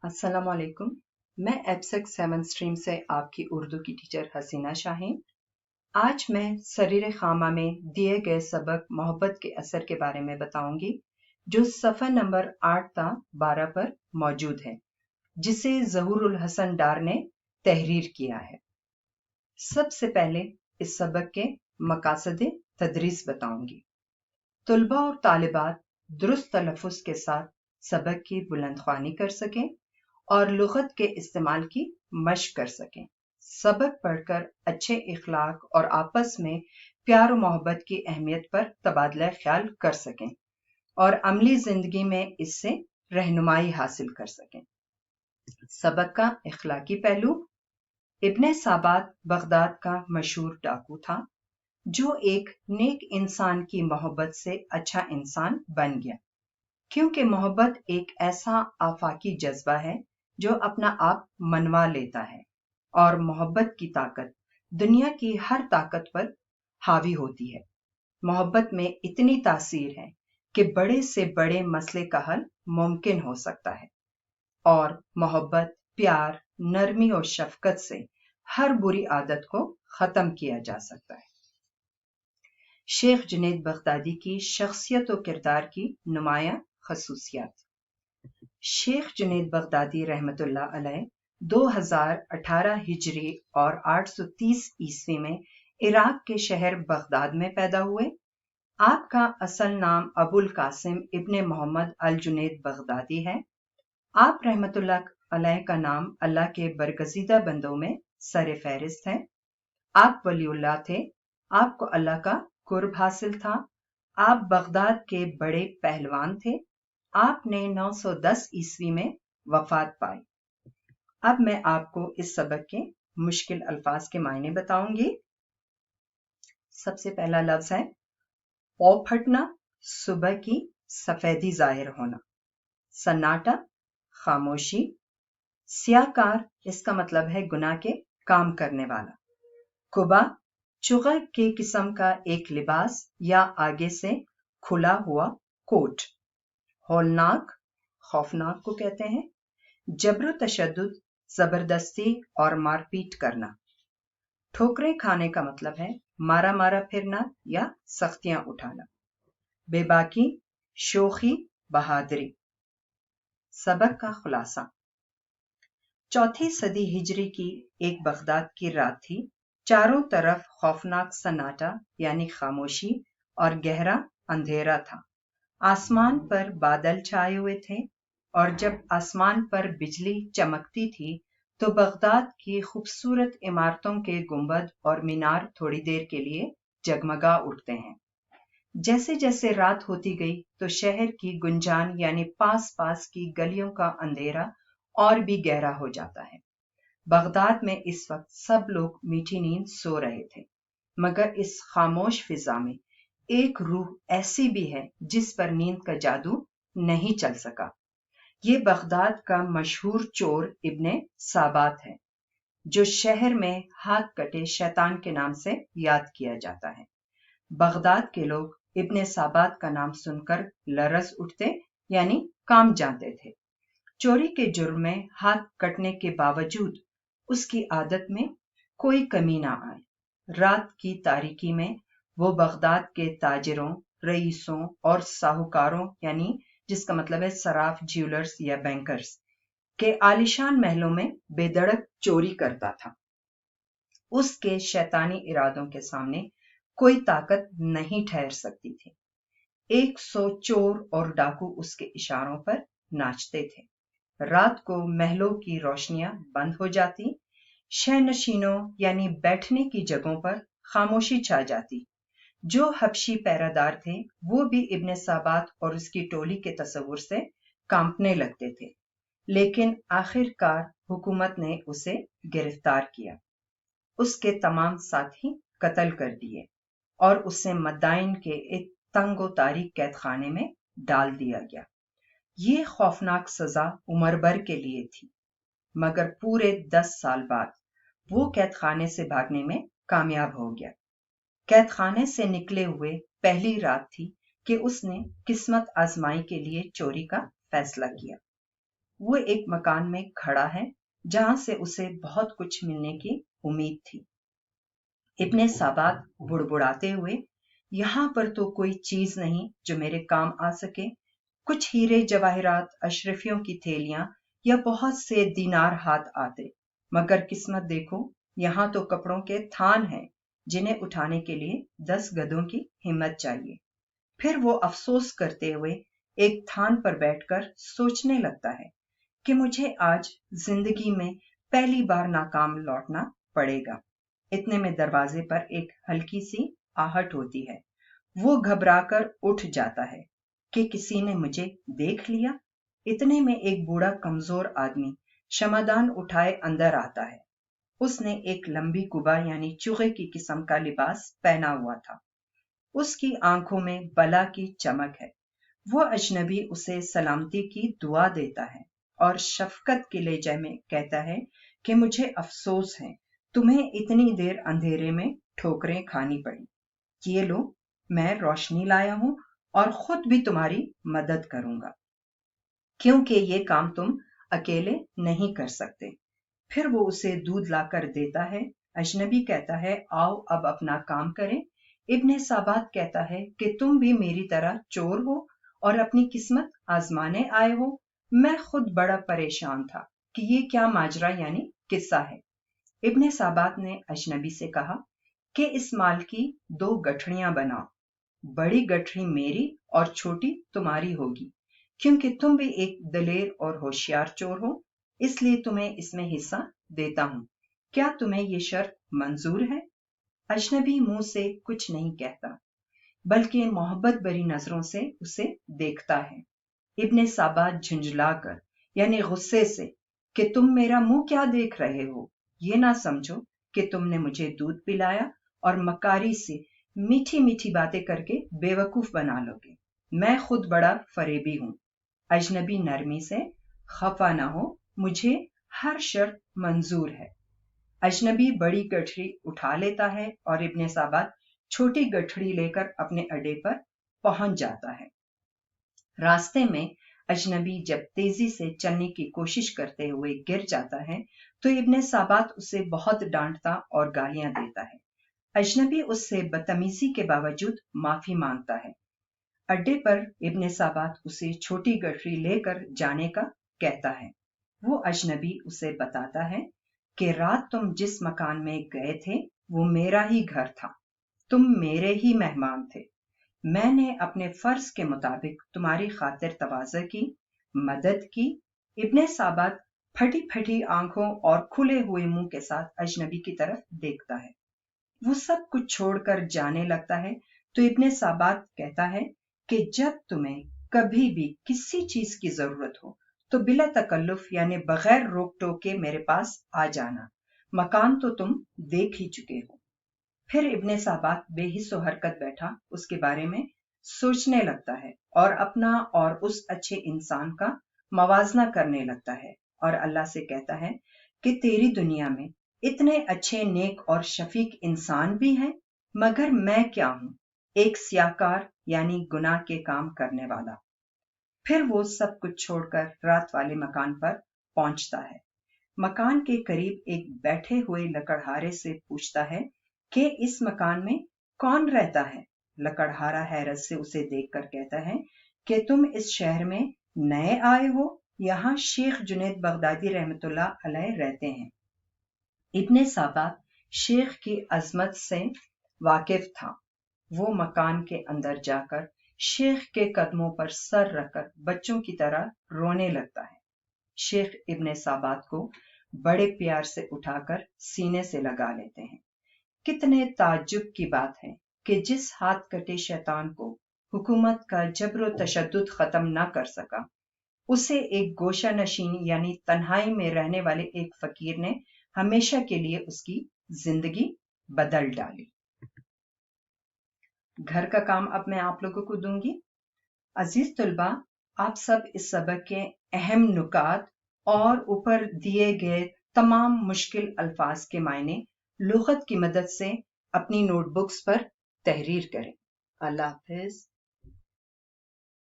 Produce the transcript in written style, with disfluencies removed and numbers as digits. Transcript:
السلام علیکم، میں ایبسیک 7 اسٹریم سے آپ کی اردو کی ٹیچر حسینہ شاہین۔ آج میں سریر خامہ میں دیے گئے سبق محبت کے اثر کے بارے میں بتاؤں گی، جو صفحہ نمبر 8 تا 12 پر موجود ہے، جسے ظہور الحسن ڈار نے تحریر کیا ہے۔ سب سے پہلے اس سبق کے مقاصد تدریس بتاؤں گی۔ طلباء اور طالبات درست تلفظ کے ساتھ سبق کی بلند خوانی کر سکیں اور لغت کے استعمال کی مشق کر سکیں، سبق پڑھ کر اچھے اخلاق اور آپس میں پیار و محبت کی اہمیت پر تبادلہ خیال کر سکیں اور عملی زندگی میں اس سے رہنمائی حاصل کر سکیں۔ سبق کا اخلاقی پہلو۔ ابن سابات بغداد کا مشہور ڈاکو تھا، جو ایک نیک انسان کی محبت سے اچھا انسان بن گیا، کیونکہ محبت ایک ایسا آفاقی جذبہ ہے جو اپنا آپ منوا لیتا ہے، اور محبت کی طاقت دنیا کی ہر طاقت پر حاوی ہوتی ہے۔ محبت میں اتنی تاثیر ہے کہ بڑے سے بڑے مسئلے کا حل ممکن ہو سکتا ہے، اور محبت، پیار، نرمی اور شفقت سے ہر بری عادت کو ختم کیا جا سکتا ہے۔ شیخ جنید بغدادی کی شخصیت و کردار کی نمایاں خصوصیات۔ شیخ جنید بغدادی رحمت اللہ علیہ 2018 ہجری اور 830 عیسوی میں عراق کے شہر بغداد میں پیدا ہوئے۔ آپ کا اصل نام ابو القاسم ابن محمد الجنید بغدادی ہے۔ آپ رحمت اللہ علیہ کا نام اللہ کے برگزیدہ بندوں میں سر فہرست ہے۔ آپ ولی اللہ تھے، آپ کو اللہ کا قرب حاصل تھا۔ آپ بغداد کے بڑے پہلوان تھے۔ آپ نے 910 عیسوی میں وفات پائی۔ اب میں آپ کو اس سبق کے مشکل الفاظ کے معنی بتاؤں گی۔ سب سے پہلا لفظ ہے پو پھٹنا، صبح کی سفیدی ظاہر ہونا۔ سناٹا، خاموشی۔ سیاکار، اس کا مطلب ہے گناہ کے کام کرنے والا۔ قبا، چغل کے قسم کا ایک لباس یا آگے سے کھلا ہوا کوٹ۔ ہولناک، خوفناک کو کہتے ہیں۔ جبر و تشدد، زبردستی اور مار پیٹ کرنا۔ ٹھوکریں کھانے کا مطلب ہے مارا مارا پھرنا یا سختیاں اٹھانا۔ بے باکی، شوخی، بہادری۔ سبق کا خلاصہ۔ 4 صدی ہجری کی ایک بغداد کی رات تھی۔ چاروں طرف خوفناک سناٹا یعنی خاموشی اور گہرا اندھیرا تھا۔ آسمان پر بادل چھائے ہوئے تھے، اور جب آسمان پر بجلی چمکتی تھی تو بغداد کی خوبصورت عمارتوں کے گنبد اور مینار تھوڑی دیر کے لیے جگمگا اٹھتے ہیں۔ جیسے جیسے رات ہوتی گئی تو شہر کی گنجان یعنی پاس پاس کی گلیوں کا اندھیرا اور بھی گہرا ہو جاتا ہے۔ بغداد میں اس وقت سب لوگ میٹھی نیند سو رہے تھے، مگر اس خاموش فضا میں ایک روح ایسی بھی ہے جس پر نیند کا جادو نہیں چل سکا۔ یہ بغداد کا مشہور چور ابن سابات ہے، جو شہر میں ہاتھ کٹے شیطان کے نام سے یاد کیا جاتا ہے۔ بغداد کے لوگ ابن سابات کا نام سن کر لرز اٹھتے یعنی کام جانتے تھے۔ چوری کے جرم میں ہاتھ کٹنے کے باوجود اس کی عادت میں کوئی کمی نہ آئے۔ رات کی تاریکی میں وہ بغداد کے تاجروں، رئیسوں اور ساہوکاروں یعنی جس کا مطلب ہے صراف، جیولرز یا بینکرز کے عالیشان محلوں میں بے دڑک چوری کرتا تھا۔ اس کے شیطانی ارادوں کے سامنے کوئی طاقت نہیں ٹھہر سکتی تھی۔ 100 چور اور ڈاکو اس کے اشاروں پر ناچتے تھے۔ رات کو محلوں کی روشنیاں بند ہو جاتی، شہ نشینوں یعنی بیٹھنے کی جگہوں پر خاموشی چھا جاتی۔ جو حبشی پیرادار تھے وہ بھی ابن سابات اور اس کی ٹولی کے تصور سے کانپنے لگتے تھے، لیکن آخر کار حکومت نے اسے گرفتار کیا۔ اس کے تمام ساتھی قتل کر دیے اور اسے مدائن کے ایک تنگ و تاریک قید خانے میں ڈال دیا گیا۔ یہ خوفناک سزا عمر بھر کے لیے تھی، مگر پورے 10 سال بعد وہ قید خانے سے بھاگنے میں کامیاب ہو گیا۔ قید خانے سے نکلے ہوئے پہلی رات تھی کہ اس نے قسمت آزمائی کے لیے چوری کا فیصلہ کیا۔ وہ ایک مکان میں کھڑا ہے جہاں سے اسے بہت کچھ ملنے کی امید تھی۔ ابن سابات بڑبڑاتے ہوئے، یہاں پر تو کوئی چیز نہیں جو میرے کام آ سکے، کچھ ہیرے جواہرات، اشرفیوں کی تھیلیاں یا بہت سے دینار ہاتھ آتے، مگر قسمت دیکھو، یہاں تو کپڑوں کے تھان ہیں جنہیں اٹھانے کے لیے 10 گدھوں کی ہمت چاہیے۔ پھر وہ افسوس کرتے ہوئے ایک تھان پر بیٹھ کر سوچنے لگتا ہے کہ مجھے آج زندگی میں پہلی بار ناکام لوٹنا پڑے گا۔ اتنے میں دروازے پر ایک ہلکی سی آہٹ ہوتی ہے۔ وہ گھبرا کر اٹھ جاتا ہے کہ کسی نے مجھے دیکھ لیا۔ اتنے میں ایک بوڑھا کمزور آدمی شمعدان اٹھائے اندر آتا ہے۔ اس نے ایک لمبی قبا یعنی چوغے کی قسم کا لباس پہنا ہوا تھا۔ اس کی آنکھوں میں بلا کی چمک ہے۔ وہ اجنبی اسے سلامتی کی دعا دیتا ہے اور شفقت کے لہجے میں کہتا ہے کہ مجھے افسوس ہے تمہیں اتنی دیر اندھیرے میں ٹھوکریں کھانی پڑی۔ یہ لو، میں روشنی لایا ہوں اور خود بھی تمہاری مدد کروں گا، کیونکہ یہ کام تم اکیلے نہیں کر سکتے۔ پھر وہ اسے دودھ لا کر دیتا ہے۔ اجنبی کہتا ہے، آؤ اب اپنا کام کریں۔ ابن سابات کہتا ہے کہ تم بھی میری طرح چور ہو اور اپنی قسمت آزمانے آئے ہو۔ میں خود بڑا پریشان تھا کہ یہ کیا ماجرا یعنی قصہ ہے۔ ابن سابات نے اجنبی سے کہا کہ اس مال کی 2 گٹھڑیاں بناؤ، بڑی گٹھڑی میری اور چھوٹی تمہاری ہوگی، کیونکہ تم بھی ایک دلیر اور ہوشیار چور ہو، اس لیے تمہیں اس میں حصہ دیتا ہوں۔ کیا تمہیں یہ شرط منظور ہے؟ اجنبی منہ سے کچھ نہیں کہتا، بلکہ محبت بھری نظروں سے اسے دیکھتا ہے۔ ابن سابات جھنجھلا کر یعنی غصے سے کہ تم میرا منہ کیا دیکھ رہے ہو، یہ نہ سمجھو کہ تم نے مجھے دودھ پلایا اور مکاری سے میٹھی میٹھی باتیں کر کے بے وقوف بنا لو گے۔ میں خود بڑا فریبی ہوں۔ اجنبی نرمی سے، خفا نہ ہو، مجھے ہر شرط منظور ہے۔ اجنبی بڑی گٹھڑی اٹھا لیتا ہے اور ابن سابات چھوٹی گٹھڑی لے کر اپنے اڈے پر پہنچ جاتا ہے۔ راستے میں اجنبی جب تیزی سے چلنے کی کوشش کرتے ہوئے گر جاتا ہے تو ابن سابات اسے بہت ڈانٹتا اور گالیاں دیتا ہے۔ اجنبی اس سے بدتمیزی کے باوجود معافی مانگتا ہے۔ اڈے پر ابن سابات اسے چھوٹی گٹھڑی لے کر جانے کا کہتا ہے۔ وہ اجنبی اسے بتاتا ہے کہ رات تم جس مکان میں گئے تھے وہ میرا ہی گھر تھا، تم میرے ہی مہمان تھے۔ میں نے اپنے فرض کے مطابق تمہاری خاطر تواضع کی، مدد کی۔ ابن سابات پھٹی پھٹی آنکھوں اور کھلے ہوئے منہ کے ساتھ اجنبی کی طرف دیکھتا ہے۔ وہ سب کچھ چھوڑ کر جانے لگتا ہے تو ابن سابات کہتا ہے کہ جب تمہیں کبھی بھی کسی چیز کی ضرورت ہو تو بلا تکلف یعنی بغیر روک ٹوک کے میرے پاس آ جانا، مکان تو تم دیکھ ہی چکے ہو۔ پھر ابن سابات بے حس و حرکت بیٹھا اس کے بارے میں سوچنے لگتا ہے اور اپنا اور اس اچھے انسان کا موازنہ کرنے لگتا ہے اور اللہ سے کہتا ہے کہ تیری دنیا میں اتنے اچھے نیک اور شفیق انسان بھی ہیں، مگر میں کیا ہوں، ایک سیاہکار یعنی گناہ کے کام کرنے والا۔ پھر وہ سب کچھ چھوڑ کر رات والے مکان پر پہنچتا ہے۔ مکان کے قریب ایک بیٹھے ہوئے لکڑہارے سے پوچھتا ہے کہ اس مکان میں کون رہتا ہے؟ لکڑہارا حیرت سے اسے دیکھ کر کہتا ہے کہ تم اس شہر میں نئے آئے ہو، یہاں شیخ جنید بغدادی رحمت اللہ علیہ رہتے ہیں۔ ابن سابات شیخ کی عظمت سے واقف تھا۔ وہ مکان کے اندر جا کر شیخ کے قدموں پر سر رکھ کر بچوں کی طرح رونے لگتا ہے۔ شیخ ابن سابات کو بڑے پیار سے اٹھا کر سینے سے لگا لیتے ہیں۔ کتنے تعجب کی بات ہے کہ جس ہاتھ کٹے شیطان کو حکومت کا جبر و تشدد ختم نہ کر سکا، اسے ایک گوشہ نشین یعنی تنہائی میں رہنے والے ایک فقیر نے ہمیشہ کے لیے اس کی زندگی بدل ڈالی۔ گھر کا کام اب میں آپ لوگوں کو دوں گی۔ عزیز طلباء، آپ سب اس سبق کے اہم نکات اور اوپر دیے گئے تمام مشکل الفاظ کے معنی لغت کی مدد سے اپنی نوٹ بکس پر تحریر کریں۔ اللہ حافظ۔